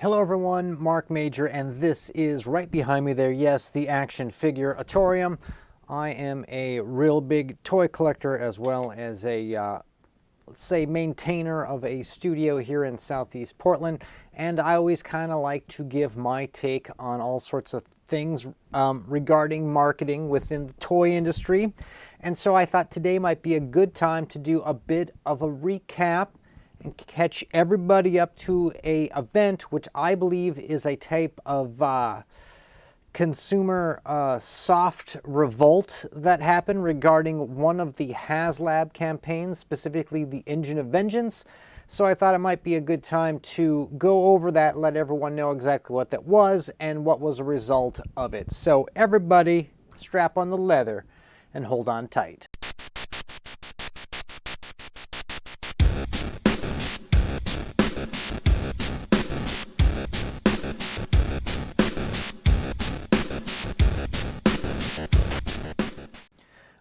Hello everyone, Mark Major, and this is right behind me there, yes, the Action Figure-atorium. I am a real big toy collector as well as a, let's say, maintainer of a studio here in Southeast Portland, and I always kind of like to give my take on all sorts of things regarding marketing within the toy industry. And so I thought today might be a good time to do a bit of a recap and catch everybody up to a event which I believe is a type of consumer soft revolt that happened regarding one of the Haslab campaigns, specifically the Engine of Vengeance. So I thought it might be a good time to go over that, let everyone know exactly what that was and what was a result of it. So everybody strap on the leather and hold on tight.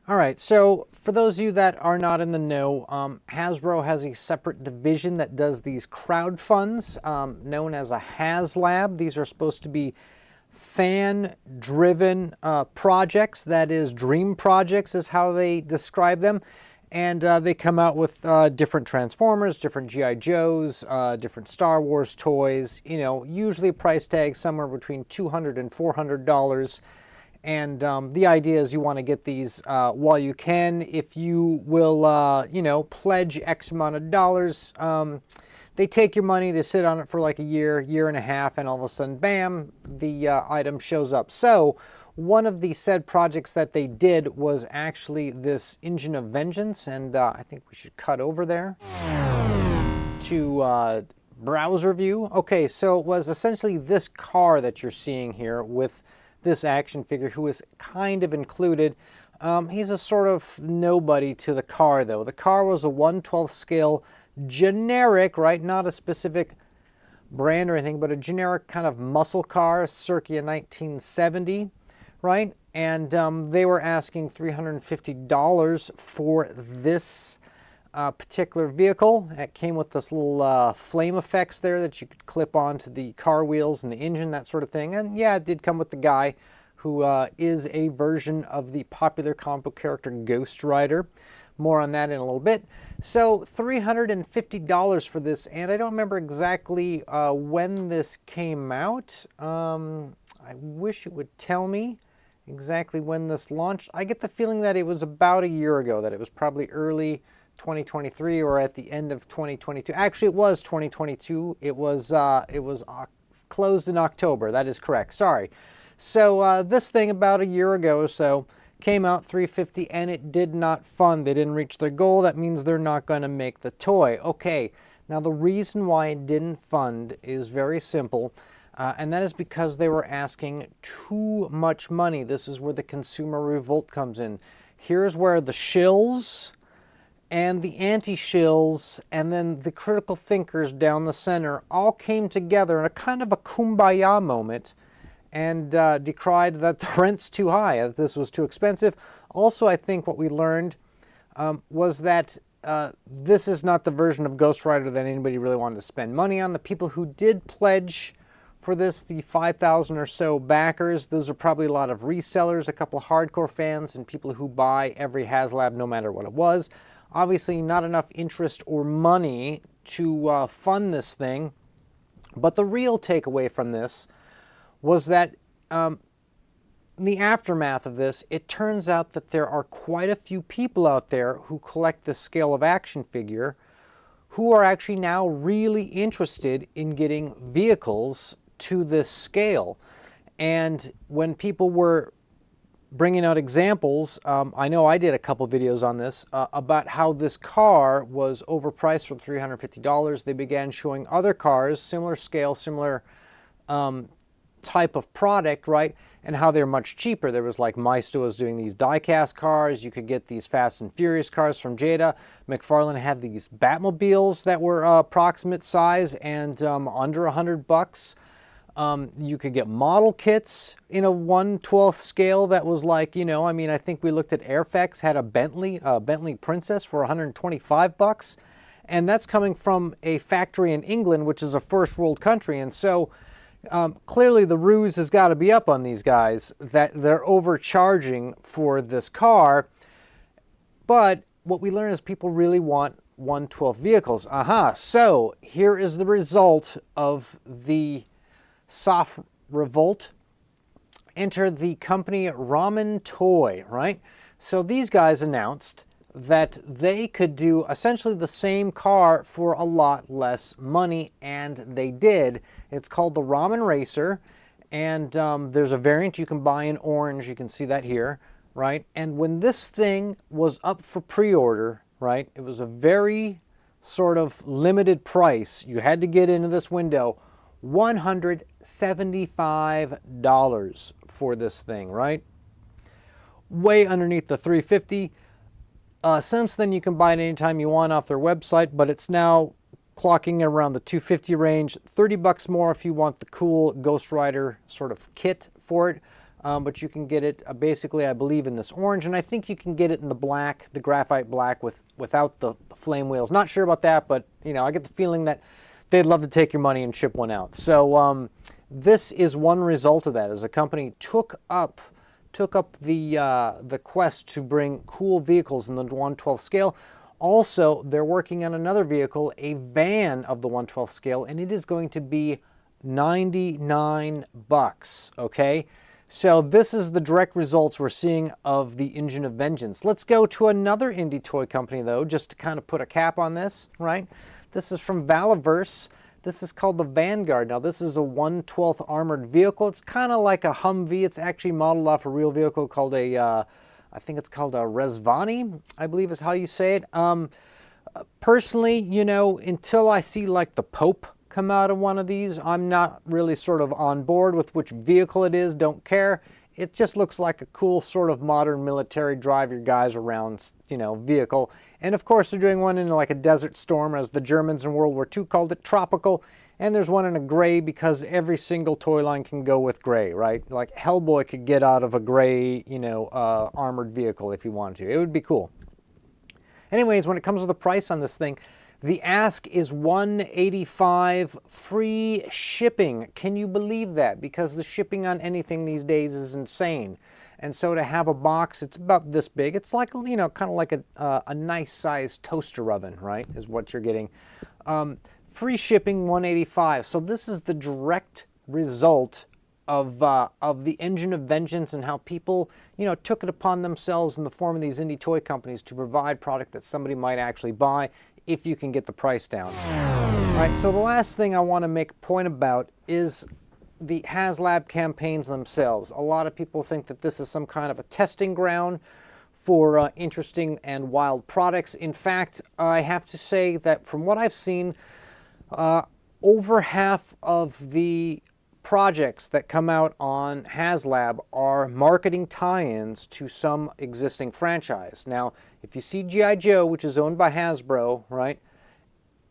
All right, so for those of you that are not in the know, Hasbro has a separate division that does these crowd funds known as a Haslab. These are supposed to be fan-driven projects, that is, dream projects is how they describe them. And they come out with different Transformers, different G.I. Joes, different Star Wars toys, you know, usually price tags somewhere between $200 and $400. And the idea is you want to get these while you can. If you will, you know, pledge X amount of dollars, they take your money, they sit on it for like a year, year and a half, and all of a sudden, bam, the item shows up. So one of the said projects that they did was actually this Engine of Vengeance, and I think we should cut over there to browser view. Okay, so it was essentially this car that you're seeing here with this action figure who is kind of included. He's a sort of nobody to the car, though. The car was a 1/12 scale generic, right? Not a specific brand or anything, but a generic kind of muscle car, circa 1970, right? And they were asking $350 for this particular vehicle. It came with this little flame effects there that you could clip onto the car wheels and the engine, that sort of thing. And yeah, it did come with the guy who is a version of the popular comic book character Ghost Rider. More on that in a little bit. So $350 for this, and I don't remember exactly when this came out. I wish it would tell me exactly when this launched. I get the feeling that it was about a year ago, that it was probably early 2023 or at the end of 2022. Actually, it was 2022. It was closed in October. That is correct. Sorry. So this thing about a year ago or so came out $350, and it did not fund. They didn't reach their goal. That means they're not going to make the toy. Okay. Now the reason why it didn't fund is very simple. And that is because they were asking too much money. This is where the consumer revolt comes in. Here's where the shills and the anti-shills and then the critical thinkers down the center all came together in a kind of a kumbaya moment and decried that the rent's too high, that this was too expensive. Also, I think what we learned was that this is not the version of Ghost Rider that anybody really wanted to spend money on. The people who did pledge for this, the 5,000 or so backers, those are probably a lot of resellers, a couple of hardcore fans, and people who buy every Haslab no matter what it was. Obviously not enough interest or money to fund this thing. But the real takeaway from this was that in the aftermath of this, it turns out that there are quite a few people out there who collect this scale of action figure who are actually now really interested in getting vehicles to this scale. And when people were bringing out examples, I know I did a couple videos on this, about how this car was overpriced for $350. They began showing other cars, similar scale, similar type of product, right? And how they're much cheaper. There was like Maisto was doing these die-cast cars. You could get these Fast and Furious cars from Jada. McFarlane had these Batmobiles that were approximate size and under $100. You could get model kits in a 1/12 scale that was like, you know, I mean, I think we looked at Airfix, had a Bentley Princess for $125. And that's coming from a factory in England, which is a first world country. And so clearly the ruse has got to be up on these guys that they're overcharging for this car. But what we learn is people really want 1/12 vehicles. So here is the result of the soft revolt. Enter the company Ramen Toy, right? So these guys announced that they could do essentially the same car for a lot less money, and they did. It's called the Ramen Racer, and there's a variant you can buy in orange. You can see that here, right? And when this thing was up for pre-order, right, it was a very sort of limited price. You had to get into this window, $175 for this thing, right? Way underneath the $350. Since then, you can buy it anytime you want off their website, but it's now clocking around the $250 range. $30 more if you want the cool Ghost Rider sort of kit for it. But you can get it basically, I believe, in this orange, and I think you can get it in the black, the graphite black without the flame wheels. Not sure about that, but you know, I get the feeling that they'd love to take your money and ship one out. So this is one result of that, as a company took up the quest to bring cool vehicles in the 1/12 scale. Also, they're working on another vehicle, a van of the 1/12 scale, and it is going to be $99, okay? So this is the direct results we're seeing of the Engine of Vengeance. Let's go to another indie toy company, though, just to kind of put a cap on this, right? This is from Valaverse. This is called the Vanguard. Now, this is a 1/12 armored vehicle. It's kind of like a Humvee. It's actually modeled off a real vehicle called I think it's called a Rezvani, I believe is how you say it. Personally, you know, until I see like the Pope come out of one of these, I'm not really sort of on board with which vehicle it is, don't care. It just looks like a cool sort of modern military drive your guys around, you know, vehicle. And of course they're doing one in like a Desert Storm, as the Germans in World War II called it, tropical. And there's one in a gray because every single toy line can go with gray, right? Like Hellboy could get out of a gray, you know, armored vehicle if he wanted to. It would be cool. Anyways, when it comes to the price on this thing, the ask is $185 free shipping. Can you believe that? Because the shipping on anything these days is insane. And so to have a box, it's about this big. It's like, you know, kind of like a nice sized toaster oven, right? Is what you're getting. Free shipping, $185. So this is the direct result of the Engine of Vengeance, and how people, you know, took it upon themselves in the form of these indie toy companies to provide product that somebody might actually buy if you can get the price down. All right, so the last thing I want to make a point about is the Haslab campaigns themselves. A lot of people think that this is some kind of a testing ground for interesting and wild products. In fact, I have to say that from what I've seen, over half of the projects that come out on Haslab are marketing tie-ins to some existing franchise. Now, if you see G.I. Joe, which is owned by Hasbro, right,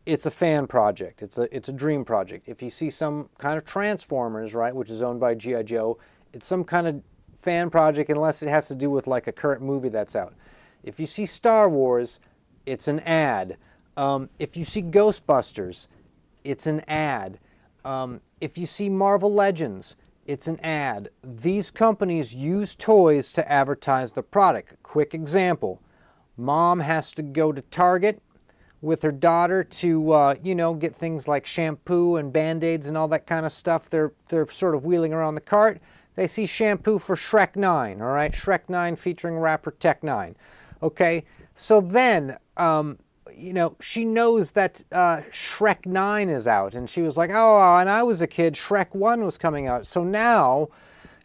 it's a fan project. It's a dream project. If you see some kind of Transformers, right, which is owned by G.I. Joe, it's some kind of fan project unless it has to do with like a current movie that's out. If you see Star Wars, it's an ad. If you see Ghostbusters, it's an ad. If you see Marvel Legends, it's an ad. These companies use toys to advertise the product. Quick example. Mom has to go to Target with her daughter to, you know, get things like shampoo and Band-Aids and all that kind of stuff. They're sort of wheeling around the cart. They see shampoo for Shrek 9, all right? Shrek 9 featuring rapper Tech 9. Okay, so then, you know, she knows that Shrek 9 is out, and she was like, oh, when I was a kid, Shrek 1 was coming out. So now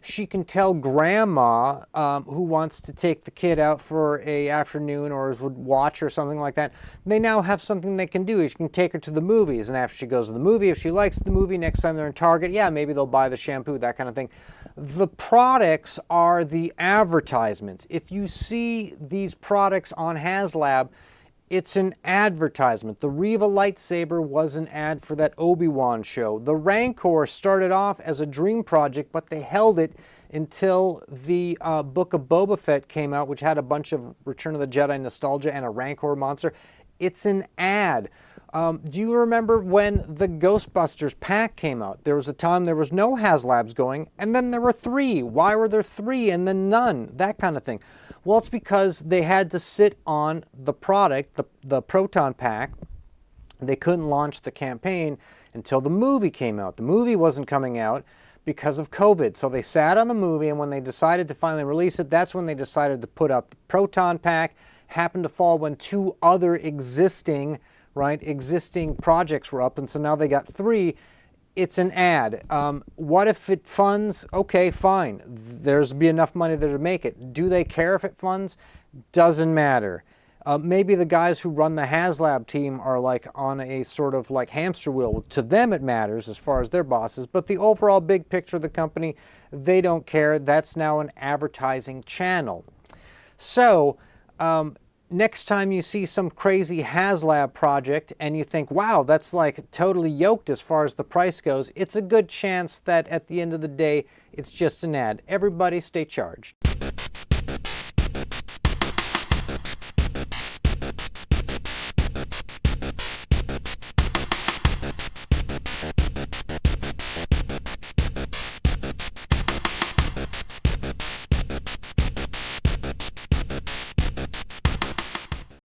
she can tell grandma who wants to take the kid out for a afternoon or would watch or something like that. They now have something they can do. She can take her to the movies, and after she goes to the movie, if she likes the movie, next time they're in Target, yeah, maybe they'll buy the shampoo, that kind of thing. The products are the advertisements. If you see these products on Haslab, it's an advertisement. The Reva lightsaber was an ad for that Obi-Wan show. The Rancor started off as a dream project, but they held it until the Book of Boba Fett came out, which had a bunch of Return of the Jedi nostalgia and a Rancor monster. It's an ad. Do you remember when the Ghostbusters pack came out? There was a time there was no Haslabs going, and then there were 3. Why were there 3 and then none? That kind of thing. Well, it's because they had to sit on the product, the Proton pack. They couldn't launch the campaign until the movie came out. The movie wasn't coming out because of COVID. So they sat on the movie, and when they decided to finally release it, that's when they decided to put out the Proton pack. Happened to fall when 2 other existing projects were up, and so now they got 3. It's an ad. What if it funds? Okay, fine. There's be enough money there to make it. Do they care if it funds? Doesn't matter. Maybe the guys who run the Haslab team are like on a sort of like hamster wheel. To them it matters as far as their bosses, but the overall big picture of the company, they don't care. That's now an advertising channel. So, next time you see some crazy Haslab project and you think, wow, that's like totally yoked as far as the price goes, it's a good chance that at the end of the day, it's just an ad. Everybody stay charged.